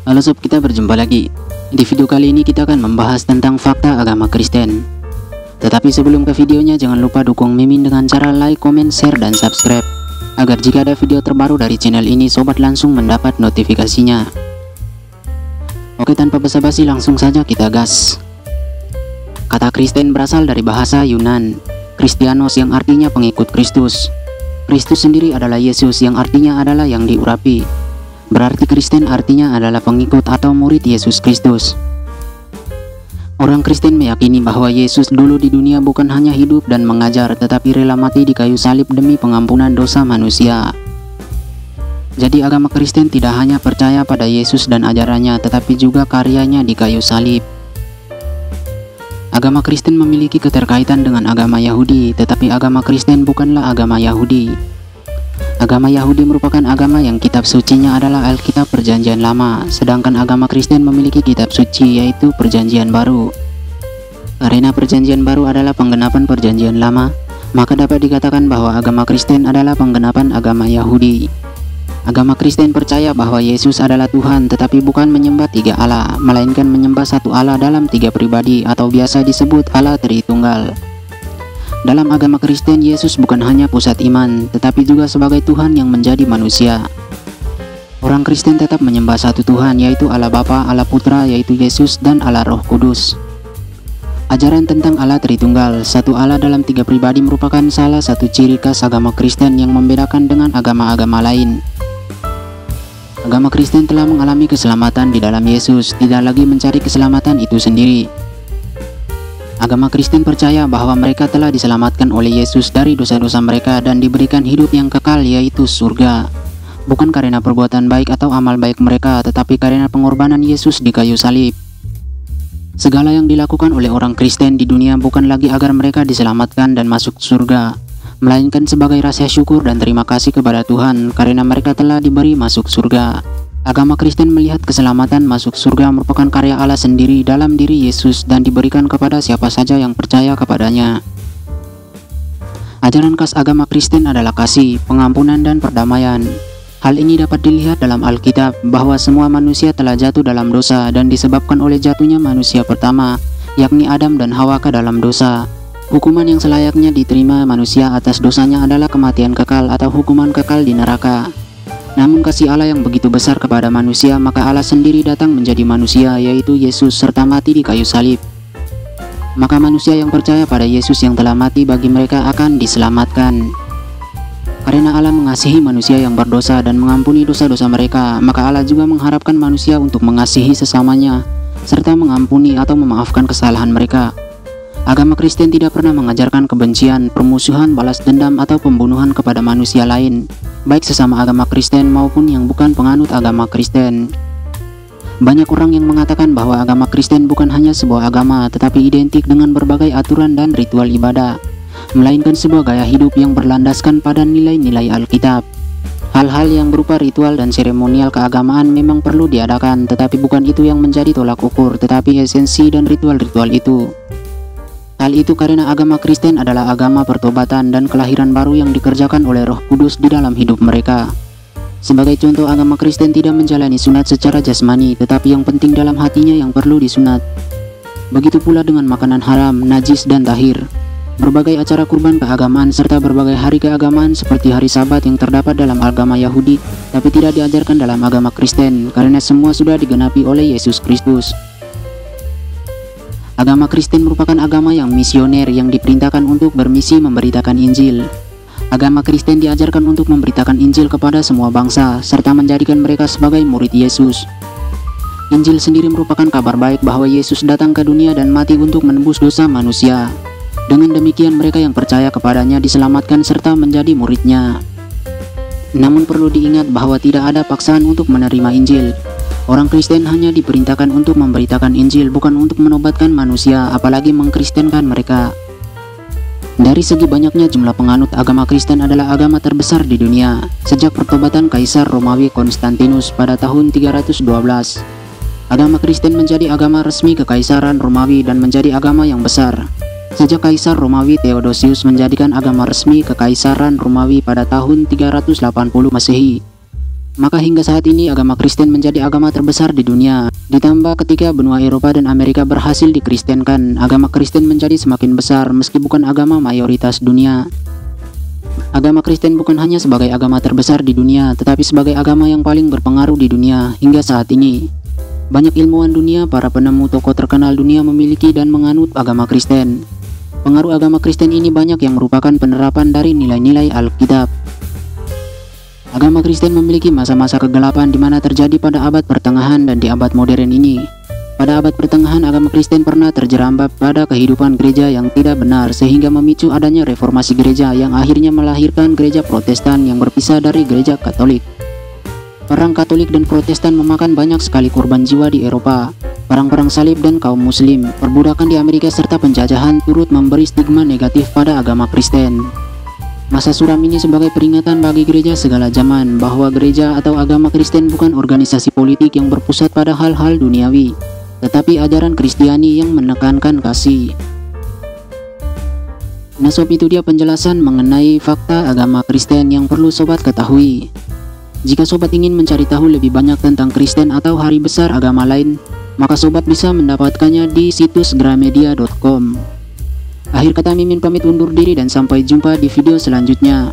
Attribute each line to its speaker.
Speaker 1: Halo sob, kita berjumpa lagi. Di video kali ini kita akan membahas tentang fakta agama Kristen. Tetapi sebelum ke videonya, jangan lupa dukung Mimin dengan cara like, comment, share, dan subscribe, agar jika ada video terbaru dari channel ini, sobat langsung mendapat notifikasinya. Oke, tanpa basa-basi langsung saja kita gas. Kata Kristen berasal dari bahasa Yunan, Kristianos yang artinya pengikut Kristus. Kristus sendiri adalah Yesus yang artinya adalah yang diurapi. Berarti Kristen artinya adalah pengikut atau murid Yesus Kristus. Orang Kristen meyakini bahwa Yesus dulu di dunia bukan hanya hidup dan mengajar, tetapi rela mati di kayu salib demi pengampunan dosa manusia. Jadi agama Kristen tidak hanya percaya pada Yesus dan ajarannya, tetapi juga karyanya di kayu salib. Agama Kristen memiliki keterkaitan dengan agama Yahudi, tetapi agama Kristen bukanlah agama Yahudi. Agama Yahudi merupakan agama yang kitab sucinya adalah Alkitab Perjanjian Lama, sedangkan agama Kristen memiliki kitab suci yaitu Perjanjian Baru. Karena Perjanjian Baru adalah penggenapan Perjanjian Lama, maka dapat dikatakan bahwa agama Kristen adalah penggenapan agama Yahudi. Agama Kristen percaya bahwa Yesus adalah Tuhan, tetapi bukan menyembah tiga Allah, melainkan menyembah satu Allah dalam tiga pribadi atau biasa disebut Allah Tritunggal. Dalam agama Kristen, Yesus bukan hanya pusat iman, tetapi juga sebagai Tuhan yang menjadi manusia. Orang Kristen tetap menyembah satu Tuhan, yaitu Allah Bapa, Allah Putra, yaitu Yesus, dan Allah Roh Kudus. Ajaran tentang Allah Tritunggal, satu Allah dalam tiga pribadi merupakan salah satu ciri khas agama Kristen yang membedakan dengan agama-agama lain. Agama Kristen telah mengalami keselamatan di dalam Yesus, tidak lagi mencari keselamatan itu sendiri. Agama Kristen percaya bahwa mereka telah diselamatkan oleh Yesus dari dosa-dosa mereka dan diberikan hidup yang kekal, yaitu surga. Bukan karena perbuatan baik atau amal baik mereka, tetapi karena pengorbanan Yesus di kayu salib. Segala yang dilakukan oleh orang Kristen di dunia bukan lagi agar mereka diselamatkan dan masuk surga, melainkan sebagai rasa syukur dan terima kasih kepada Tuhan karena mereka telah diberi masuk surga. Agama Kristen melihat keselamatan masuk surga merupakan karya Allah sendiri dalam diri Yesus dan diberikan kepada siapa saja yang percaya kepadanya. Ajaran khas agama Kristen adalah kasih, pengampunan, dan perdamaian. Hal ini dapat dilihat dalam Alkitab bahwa semua manusia telah jatuh dalam dosa dan disebabkan oleh jatuhnya manusia pertama, yakni Adam dan Hawa, ke dalam dosa. Hukuman yang selayaknya diterima manusia atas dosanya adalah kematian kekal atau hukuman kekal di neraka. Namun kasih Allah yang begitu besar kepada manusia, maka Allah sendiri datang menjadi manusia, yaitu Yesus, serta mati di kayu salib. Maka manusia yang percaya pada Yesus yang telah mati bagi mereka akan diselamatkan. Karena Allah mengasihi manusia yang berdosa dan mengampuni dosa-dosa mereka, maka Allah juga mengharapkan manusia untuk mengasihi sesamanya, serta mengampuni atau memaafkan kesalahan mereka. Agama Kristen tidak pernah mengajarkan kebencian, permusuhan, balas dendam, atau pembunuhan kepada manusia lain, baik sesama agama Kristen maupun yang bukan penganut agama Kristen. Banyak orang yang mengatakan bahwa agama Kristen bukan hanya sebuah agama, tetapi identik dengan berbagai aturan dan ritual ibadah, melainkan sebuah gaya hidup yang berlandaskan pada nilai-nilai Alkitab. Hal-hal yang berupa ritual dan seremonial keagamaan memang perlu diadakan, tetapi bukan itu yang menjadi tolak ukur, tetapi esensi dan ritual-ritual itu. Hal itu karena agama Kristen adalah agama pertobatan dan kelahiran baru yang dikerjakan oleh Roh Kudus di dalam hidup mereka. Sebagai contoh, agama Kristen tidak menjalani sunat secara jasmani, tetapi yang penting dalam hatinya yang perlu disunat. Begitu pula dengan makanan haram, najis, dan tahir. Berbagai acara kurban keagamaan serta berbagai hari keagamaan seperti hari Sabat yang terdapat dalam agama Yahudi, tapi tidak diajarkan dalam agama Kristen karena semua sudah digenapi oleh Yesus Kristus. Agama Kristen merupakan agama yang misioner yang diperintahkan untuk bermisi memberitakan Injil. Agama Kristen diajarkan untuk memberitakan Injil kepada semua bangsa, serta menjadikan mereka sebagai murid Yesus. Injil sendiri merupakan kabar baik bahwa Yesus datang ke dunia dan mati untuk menebus dosa manusia. Dengan demikian mereka yang percaya kepadanya diselamatkan serta menjadi muridnya. Namun perlu diingat bahwa tidak ada paksaan untuk menerima Injil. Orang Kristen hanya diperintahkan untuk memberitakan Injil, bukan untuk menobatkan manusia, apalagi mengkristenkan mereka. Dari segi banyaknya jumlah penganut, agama Kristen adalah agama terbesar di dunia, sejak pertobatan Kaisar Romawi Konstantinus pada tahun 312. Agama Kristen menjadi agama resmi Kekaisaran Romawi dan menjadi agama yang besar. Sejak Kaisar Romawi Theodosius menjadikan agama resmi Kekaisaran Romawi pada tahun 380 Masehi. Maka hingga saat ini agama Kristen menjadi agama terbesar di dunia. Ditambah ketika benua Eropa dan Amerika berhasil dikristenkan, agama Kristen menjadi semakin besar meski bukan agama mayoritas dunia. Agama Kristen bukan hanya sebagai agama terbesar di dunia, tetapi sebagai agama yang paling berpengaruh di dunia hingga saat ini. Banyak ilmuwan dunia, para penemu, tokoh terkenal dunia memiliki dan menganut agama Kristen. Pengaruh agama Kristen ini banyak yang merupakan penerapan dari nilai-nilai Alkitab. Agama Kristen memiliki masa-masa kegelapan di mana terjadi pada abad pertengahan dan di abad modern ini. Pada abad pertengahan, agama Kristen pernah terjerembab pada kehidupan gereja yang tidak benar sehingga memicu adanya reformasi gereja yang akhirnya melahirkan gereja Protestan yang berpisah dari gereja Katolik. Perang Katolik dan Protestan memakan banyak sekali korban jiwa di Eropa. Perang-perang salib dan kaum muslim, perbudakan di Amerika serta penjajahan turut memberi stigma negatif pada agama Kristen. Masa suram ini sebagai peringatan bagi gereja segala zaman bahwa gereja atau agama Kristen bukan organisasi politik yang berpusat pada hal-hal duniawi, tetapi ajaran Kristiani yang menekankan kasih. Nah sob, itu dia penjelasan mengenai fakta agama Kristen yang perlu sobat ketahui. Jika sobat ingin mencari tahu lebih banyak tentang Kristen atau hari besar agama lain, maka sobat bisa mendapatkannya di situs gramedia.com. Akhir kata, Mimin pamit undur diri dan sampai jumpa di video selanjutnya.